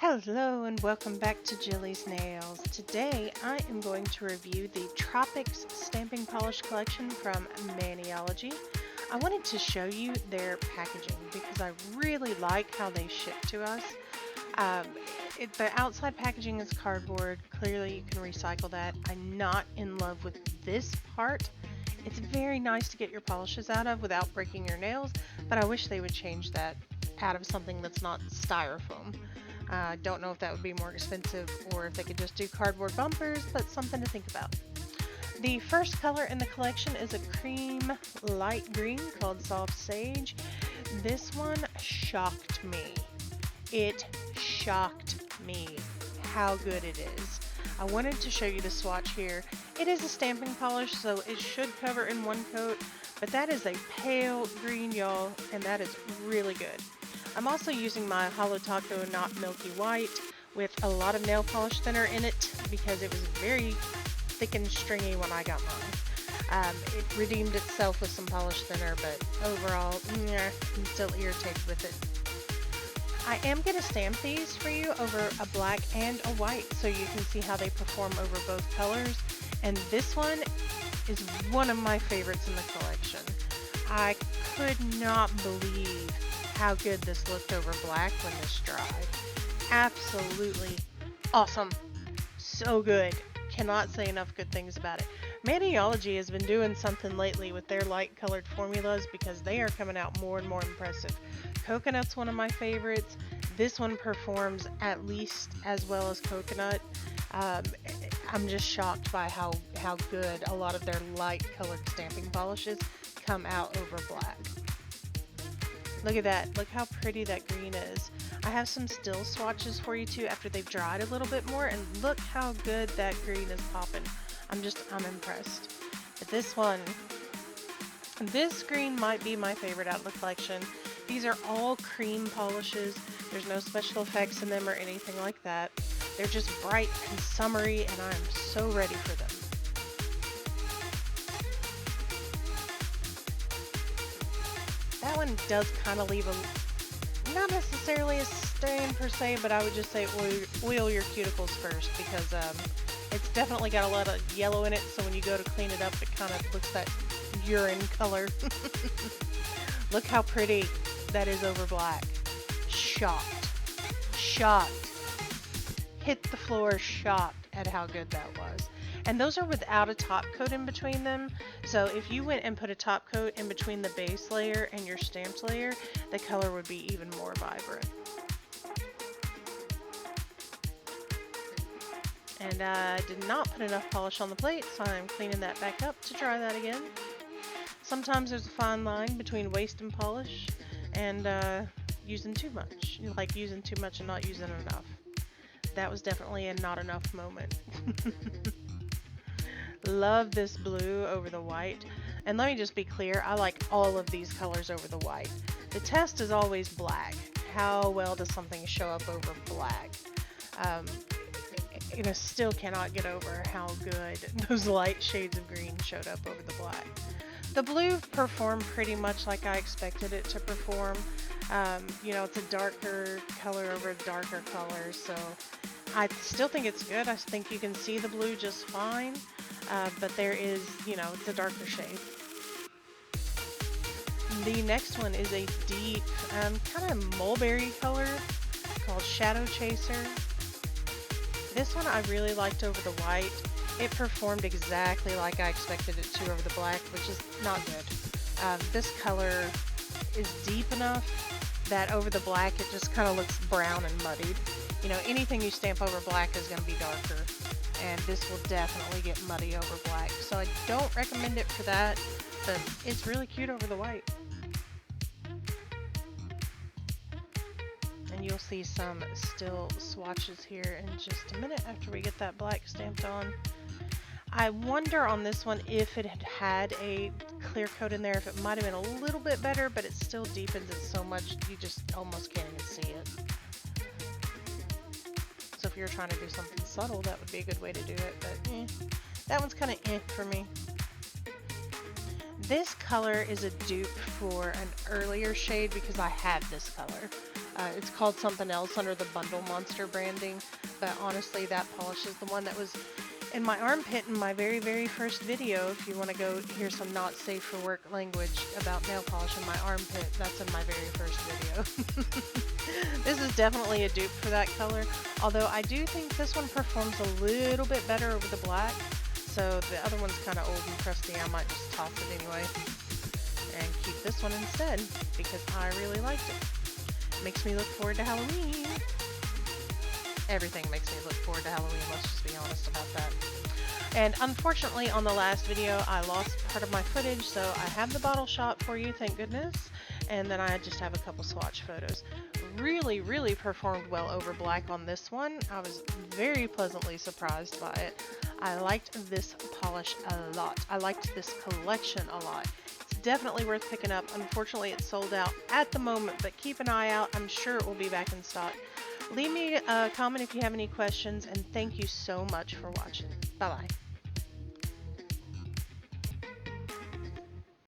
Hello and welcome back to Jillies Nails. Today I am going to review the Tropix stamping polish collection from Maniology. I wanted to show you their packaging because I really like how they ship to us. The outside packaging is cardboard. Clearly you can recycle that. I'm not in love with this part. It's very nice to get your polishes out of without breaking your nails, but I wish they would change that out of something that's not styrofoam. Don't know if that would be more expensive or if they could just do cardboard bumpers, but something to think about. The first color in the collection is a cream light green called Soft Sage. This one shocked me. It shocked me how good it is. I wanted to show you the swatch here. It is a stamping polish, so it should cover in one coat, but that is a pale green, y'all, and that is really good. I'm also using my Holo Taco Not Milky White with a lot of nail polish thinner in it because it was very thick and stringy when I got mine. It redeemed itself with some polish thinner, but overall, I'm still irritated with it. I am going to stamp these for you over a black and a white so you can see how they perform over both colors. And this one is one of my favorites in the collection. I could not believe how good this looked over black when this dried. Absolutely awesome. So good. Cannot say enough good things about it. Maniology has been doing something lately with their light colored formulas because they are coming out more and more impressive. Coconut's one of my favorites. This one performs at least as well as coconut. I'm just shocked by how good a lot of their light colored stamping polishes come out over black. Look at that. Look how pretty that green is. I have some still swatches for you too after they've dried a little bit more, and look how good that green is popping. I'm impressed. But this green might be my favorite out of the collection. These are all cream polishes. There's no special effects in them or anything like that. They're just bright and summery, and I'm so ready for them. That one does kind of leave not necessarily a stain per se, but I would just say oil your cuticles first because it's definitely got a lot of yellow in it, so when you go to clean it up, it kind of looks that urine color. Look how pretty that is over black. Shocked. Hit the floor shocked at how good that was. And those are without a top coat in between them. So if you went and put a top coat in between the base layer and your stamped layer, the color would be even more vibrant. And I did not put enough polish on the plate, so I'm cleaning that back up to dry that again. Sometimes there's a fine line between waste and polish and using too much. Like using too much and not using enough. That was definitely a not enough moment. Love this blue over the white. And let me just be clear, I like all of these colors over the white. The test is always black. How well does something show up over black? Still cannot get over how good those light shades of green showed up over the black. The blue performed pretty much like I expected it to perform. It's a darker color over a darker color, so I still think it's good. I think you can see the blue just fine, but there is, it's a darker shade. The next one is a deep, kind of mulberry color called Shadow Chaser. This one I really liked over the white. It performed exactly like I expected it to over the black, which is not good. This color is deep enough that over the black it just kind of looks brown and muddied. Anything you stamp over black is going to be darker, and this will definitely get muddy over black. So I don't recommend it for that, but it's really cute over the white. And you'll see some still swatches here in just a minute after we get that black stamped on. I wonder on this one if it had a clear coat in there, if it might have been a little bit better, but it still deepens it so much you just almost can't even see it. So if you're trying to do something subtle, that would be a good way to do it, but that one's kind of for me. This color is a dupe for an earlier shade because I had this color. It's called something else under the Bundle Monster branding, but honestly that polish is the one that was in my armpit in my very first video. If you want to go hear some not safe for work language about nail polish in my armpit, that's in my very first video. This is definitely a dupe for that color, although I do think this one performs a little bit better over the black. So the other one's kind of old and crusty. I might just toss it anyway and keep this one instead because I really liked it. Makes me look forward to Halloween. Everything makes me look forward to Halloween, let's just be honest about that. And unfortunately on the last video I lost part of my footage, so I have the bottle shot for you, thank goodness, and then I just have a couple swatch photos. Really performed well over black on this one. I was very pleasantly surprised by it. I liked this polish a lot. I liked this collection a lot. It's definitely worth picking up. Unfortunately it's sold out at the moment, but keep an eye out. I'm sure it will be back in stock. Leave me a comment if you have any questions, and thank you so much for watching. Bye-bye.